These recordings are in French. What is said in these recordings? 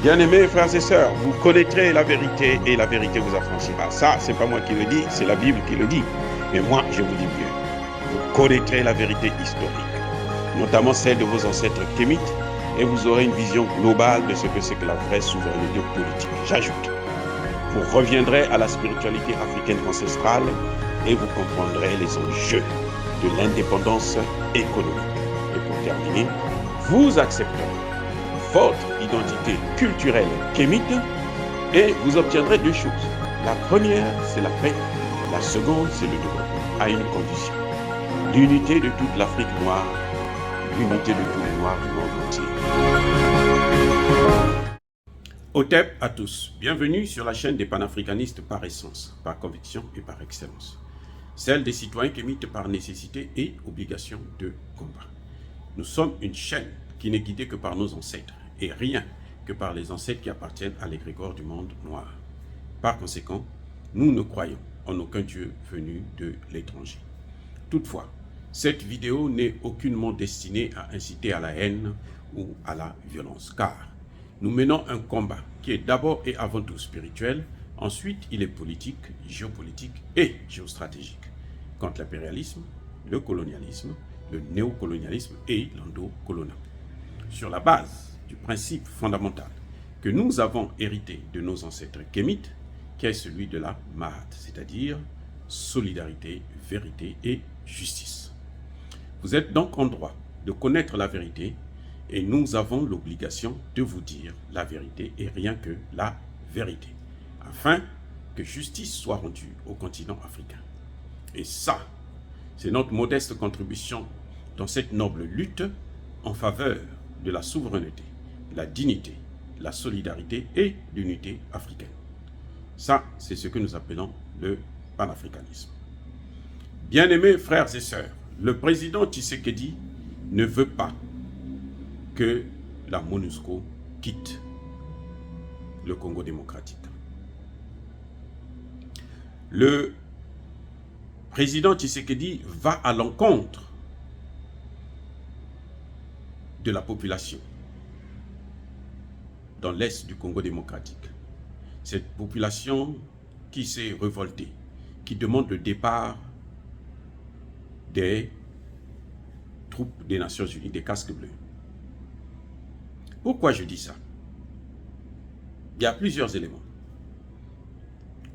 Bien-aimés frères et sœurs, vous connaîtrez la vérité et la vérité vous affranchira. Ça, c'est pas moi qui le dis, c'est la Bible qui le dit. Mais moi, je vous dis mieux. Vous connaîtrez la vérité historique, notamment celle de vos ancêtres kémites, et vous aurez une vision globale de ce que c'est que la vraie souveraineté politique. J'ajoute, vous reviendrez à la spiritualité africaine ancestrale et vous comprendrez les enjeux de l'indépendance économique. Et pour terminer, vous accepterez votre identité culturelle kémite et vous obtiendrez deux choses. La première, c'est la paix. La seconde, c'est le développement, à une condition. L'unité de toute l'Afrique noire, l'unité de tous les Noirs du monde entier. Otep à tous. Bienvenue sur la chaîne des panafricanistes par essence, par conviction et par excellence. Celle des citoyens kémites par nécessité et obligation de combat. Nous sommes une chaîne qui n'est guidée que par nos ancêtres et rien que par les ancêtres qui appartiennent à l'égrégore du monde noir. Par conséquent, nous ne croyons en aucun Dieu venu de l'étranger. Toutefois, cette vidéo n'est aucunement destinée à inciter à la haine ou à la violence, car nous menons un combat qui est d'abord et avant tout spirituel, ensuite il est politique, géopolitique et géostratégique, contre l'impérialisme, le colonialisme, le néocolonialisme et l'endocolonial. Sur la base du principe fondamental que nous avons hérité de nos ancêtres kémites, qui est celui de la Mahat, c'est-à-dire solidarité, vérité et justice. Vous êtes donc en droit de connaître la vérité et nous avons l'obligation de vous dire la vérité et rien que la vérité, afin que justice soit rendue au continent africain. Et ça, c'est notre modeste contribution dans cette noble lutte en faveur de la souveraineté, la dignité, la solidarité et l'unité africaine. Ça, c'est ce que nous appelons le panafricanisme. Bien-aimés frères et sœurs, le président Tshisekedi ne veut pas que la MONUSCO quitte le Congo démocratique. Le président Tshisekedi va à l'encontre de la population dans l'est du Congo démocratique. Cette population qui s'est révoltée, qui demande le départ des troupes des Nations Unies, des casques bleus. Pourquoi je dis ça? Il y a plusieurs éléments.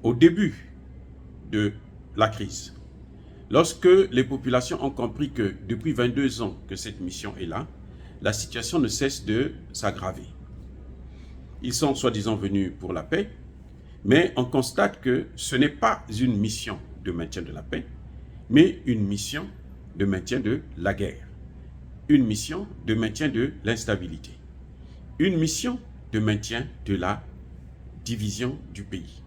Au début de la crise, lorsque les populations ont compris que depuis 22 ans que cette mission est là, la situation ne cesse de s'aggraver. Ils sont soi-disant venus pour la paix, mais on constate que ce n'est pas une mission de maintien de la paix, mais une mission de maintien de la guerre, une mission de maintien de l'instabilité, une mission de maintien de la division du pays,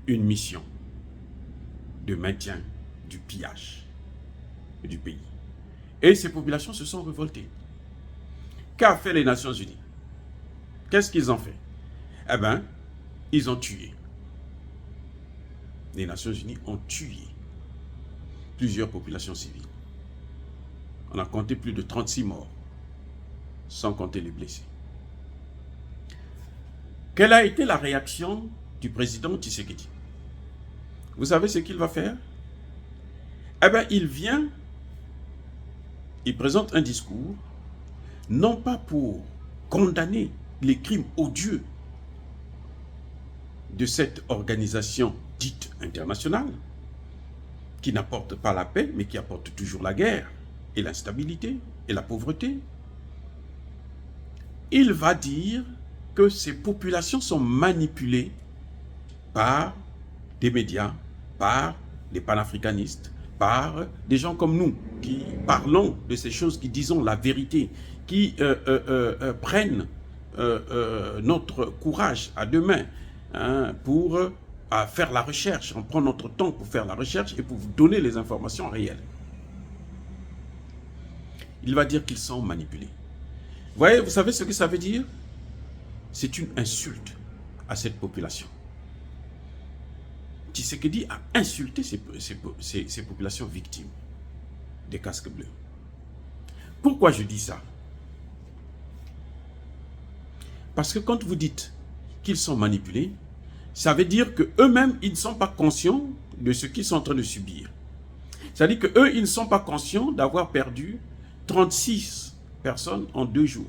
une mission de maintien du pillage du pays. Et ces populations se sont révoltées. Qu'a fait les Nations Unies? Qu'est-ce qu'ils ont fait? Eh bien, ils ont tué. Les Nations Unies ont tué plusieurs populations civiles. On a compté plus de 36 morts, sans compter les blessés. Quelle a été la réaction du président Tshisekedi? Vous savez ce qu'il va faire? Eh bien, il présente un discours, non pas pour condamner les crimes odieux de cette organisation dite internationale, qui n'apporte pas la paix, mais qui apporte toujours la guerre, et l'instabilité, et la pauvreté. Il va dire que ces populations sont manipulées par des médias, par les panafricanistes, par des gens comme nous, qui parlons de ces choses, qui disons la vérité, qui prennent notre courage à deux mains pour faire la recherche. On prend notre temps pour faire la recherche et pour vous donner les informations réelles. Il va dire qu'ils sont manipulés. Vous savez ce que ça veut dire? C'est une insulte à cette population. Tshisekedi a insulté ces populations victimes des casques bleus. Pourquoi je dis ça? Parce que quand vous dites qu'ils sont manipulés, ça veut dire qu'eux-mêmes, ils ne sont pas conscients de ce qu'ils sont en train de subir. C'est-à-dire qu'eux, ils ne sont pas conscients d'avoir perdu 36 personnes en 2 jours.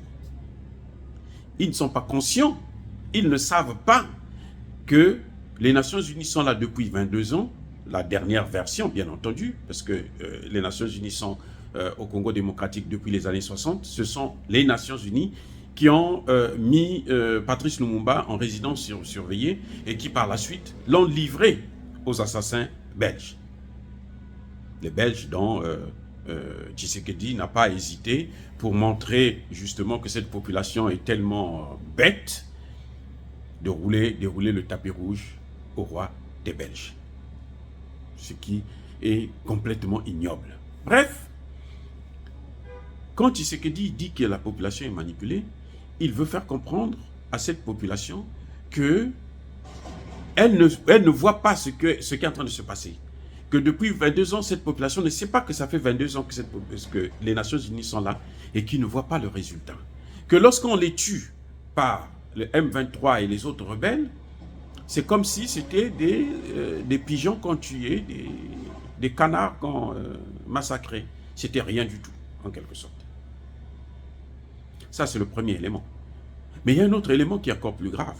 Ils ne sont pas conscients, ils ne savent pas que les Nations Unies sont là depuis 22 ans, la dernière version bien entendu, parce que les Nations Unies sont au Congo démocratique depuis les années 60, ce sont les Nations Unies qui ont mis Patrice Lumumba en résidence surveillée et qui par la suite l'ont livré aux assassins belges. Les Belges dont Tshisekedi n'a pas hésité pour montrer justement que cette population est tellement bête de dérouler le tapis rouge au roi des Belges. Ce qui est complètement ignoble. Bref, quand Tshisekedi dit que la population est manipulée, il veut faire comprendre à cette population que elle ne voit pas ce qui est en train de se passer. Que depuis 22 ans, cette population ne sait pas que ça fait 22 ans que les Nations Unies sont là et qu'ils ne voient pas le résultat. Que lorsqu'on les tue par le M23 et les autres rebelles, c'est comme si c'était des pigeons qu'on tuait, des canards qu'on massacrait. C'était rien du tout, en quelque sorte. Ça, c'est le premier élément. Mais il y a un autre élément qui est encore plus grave.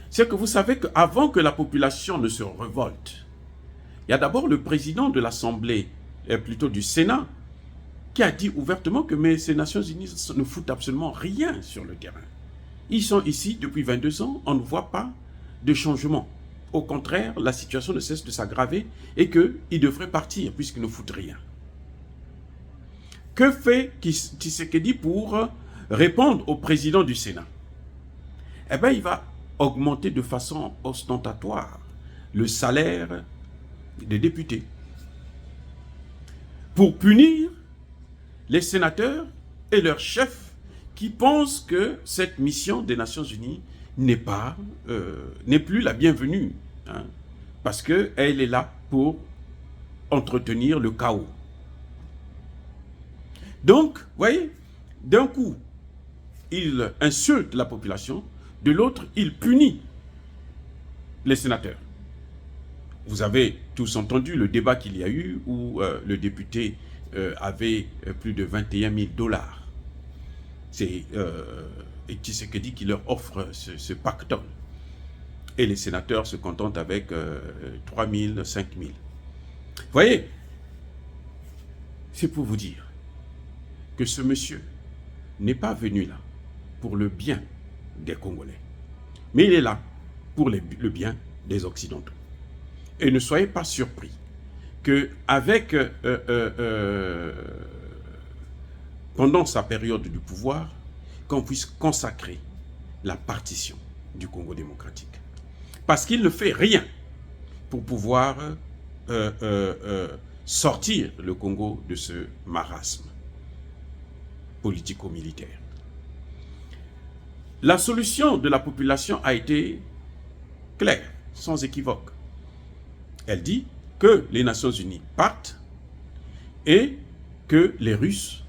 C'est que vous savez qu'avant que la population ne se révolte, il y a d'abord le président de l'Assemblée, plutôt du Sénat, qui a dit ouvertement que ces Nations Unies ne foutent absolument rien sur le terrain. Ils sont ici depuis 22 ans, on ne voit pas de changement. Au contraire, la situation ne cesse de s'aggraver et qu'ils devraient partir puisqu'ils ne foutent rien. Que fait Tshisekedi pour répondre au président du Sénat? Eh bien, il va augmenter de façon ostentatoire le salaire des députés pour punir les sénateurs et leurs chefs qui pensent que cette mission des Nations Unies n'est plus la bienvenue, hein, parce qu'elle est là pour entretenir le chaos. Donc, vous voyez, d'un coup, il insulte la population, de l'autre, il punit les sénateurs. Vous avez tous entendu le débat qu'il y a eu où le député avait plus de 21 000 $. C'est Tshisekedi qui leur offre ce pactole. Et les sénateurs se contentent avec 3 000, 5 000. Vous voyez, c'est pour vous dire que ce monsieur n'est pas venu là pour le bien des Congolais, mais il est là pour le bien des Occidentaux. Et ne soyez pas surpris qu'avec, pendant sa période du pouvoir, qu'on puisse consacrer la partition du Congo démocratique. Parce qu'il ne fait rien pour pouvoir sortir le Congo de ce marasme politico-militaire. La solution de la population a été claire, sans équivoque. Elle dit que les Nations Unies partent et que les Russes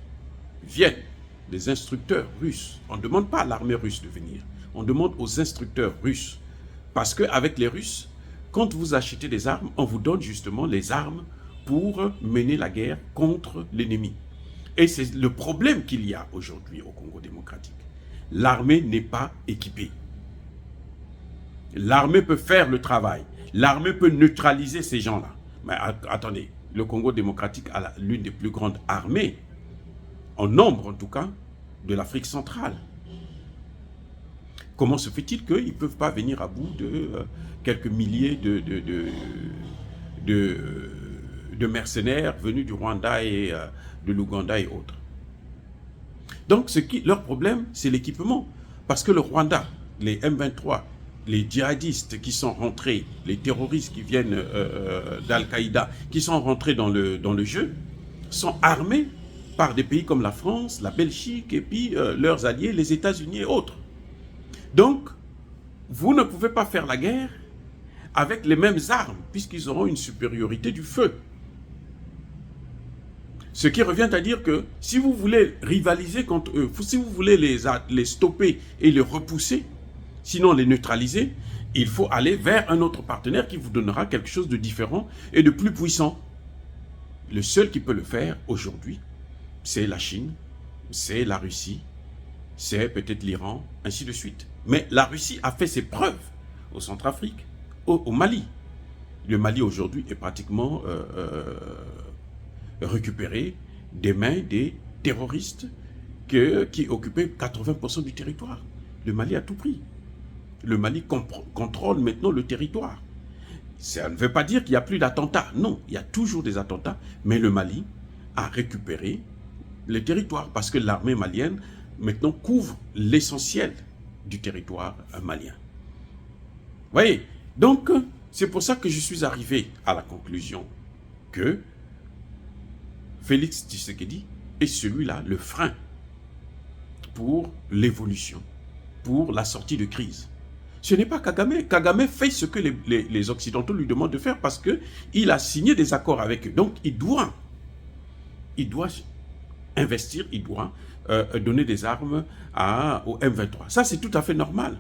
viennent, les instructeurs russes. On ne demande pas à l'armée russe de venir, on demande aux instructeurs russes. Parce qu'avec les Russes, quand vous achetez des armes, on vous donne justement les armes pour mener la guerre contre l'ennemi. Et c'est le problème qu'il y a aujourd'hui au Congo démocratique. L'armée n'est pas équipée. L'armée peut faire le travail. L'armée peut neutraliser ces gens-là. Mais attendez, le Congo démocratique a l'une des plus grandes armées, en nombre en tout cas, de l'Afrique centrale. Comment se fait-il qu'ils ne peuvent pas venir à bout de quelques milliers de mercenaires venus du Rwanda et de l'Ouganda et autres? Donc, leur problème, c'est l'équipement. Parce que le Rwanda, les M23, les djihadistes qui sont rentrés, les terroristes qui viennent d'Al-Qaïda, qui sont rentrés dans le jeu, sont armés par des pays comme la France, la Belgique et puis leurs alliés, les États-Unis et autres. Donc, vous ne pouvez pas faire la guerre avec les mêmes armes, puisqu'ils auront une supériorité du feu. Ce qui revient à dire que si vous voulez rivaliser contre eux, si vous voulez les stopper et les repousser, Sinon, les neutraliser, il faut aller vers un autre partenaire qui vous donnera quelque chose de différent et de plus puissant. Le seul qui peut le faire aujourd'hui, c'est la Chine, c'est la Russie, c'est peut-être l'Iran, ainsi de suite. Mais la Russie a fait ses preuves au Centrafrique, au Mali. Le Mali aujourd'hui est pratiquement récupéré des mains des terroristes qui occupaient 80% du territoire. Le Mali a tout pris. Le Mali contrôle maintenant le territoire. Ça ne veut pas dire qu'il n'y a plus d'attentats. Non, il y a toujours des attentats. Mais le Mali a récupéré le territoire parce que l'armée malienne maintenant couvre l'essentiel du territoire malien. Vous voyez, donc c'est pour ça que je suis arrivé à la conclusion que Félix Tshisekedi est celui-là, le frein pour l'évolution, pour la sortie de crise. Ce n'est pas Kagame. Kagame fait ce que les Occidentaux lui demandent de faire parce qu'il a signé des accords avec eux. Donc il doit investir, il doit donner des armes au M23. Ça, c'est tout à fait normal.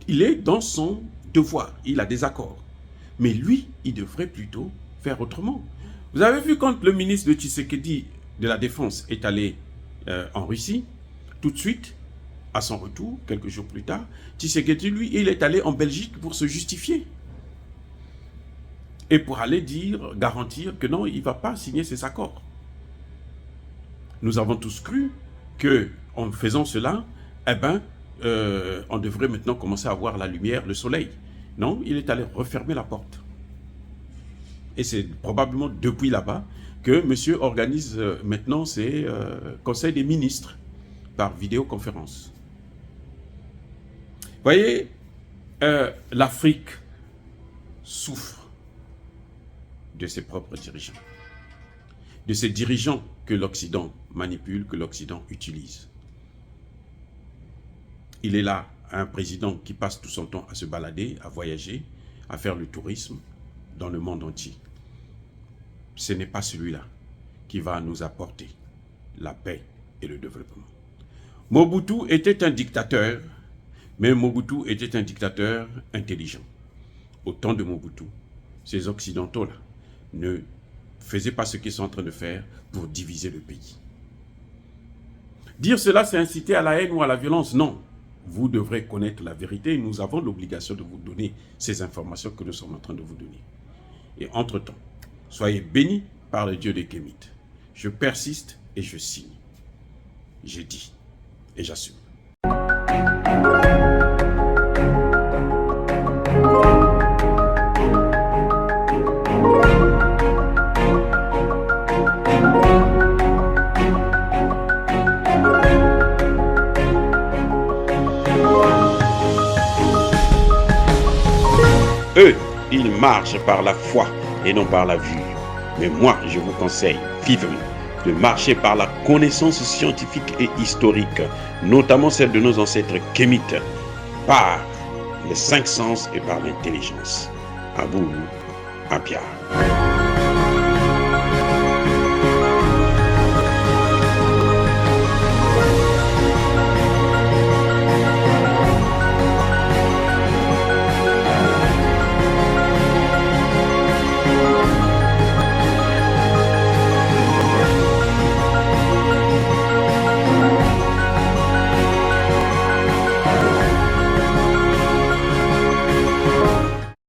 Il est dans son devoir, il a des accords. Mais lui, il devrait plutôt faire autrement. Vous avez vu quand le ministre de Tshisekedi de la Défense est allé en Russie, tout de suite, à son retour, quelques jours plus tard, Tshisekedi, lui, il est allé en Belgique pour se justifier. Et pour aller garantir que non, il ne va pas signer ces accords. Nous avons tous cru qu'en faisant cela, on devrait maintenant commencer à voir la lumière, le soleil. Non, il est allé refermer la porte. Et c'est probablement depuis là-bas que monsieur organise maintenant ses conseils des ministres par vidéoconférence. Vous voyez, l'Afrique souffre de ses propres dirigeants. De ces dirigeants que l'Occident manipule, que l'Occident utilise. Il est là, un président qui passe tout son temps à se balader, à voyager, à faire le tourisme dans le monde entier. Ce n'est pas celui-là qui va nous apporter la paix et le développement. Mobutu était un dictateur, mais Mobutu était un dictateur intelligent. Au temps de Mobutu, ces Occidentaux-là ne faisaient pas ce qu'ils sont en train de faire pour diviser le pays. Dire cela, c'est inciter à la haine ou à la violence. Non. Vous devrez connaître la vérité et nous avons l'obligation de vous donner ces informations que nous sommes en train de vous donner. Et entre-temps, soyez bénis par le Dieu des Kémites. Je persiste et je signe. J'ai dit et j'assume. Eux, ils marchent par la foi et non par la vue. Mais moi, je vous conseille vivement de marcher par la connaissance scientifique et historique, notamment celle de nos ancêtres kémites, par les 5 sens et par l'intelligence. À vous, à Pierre.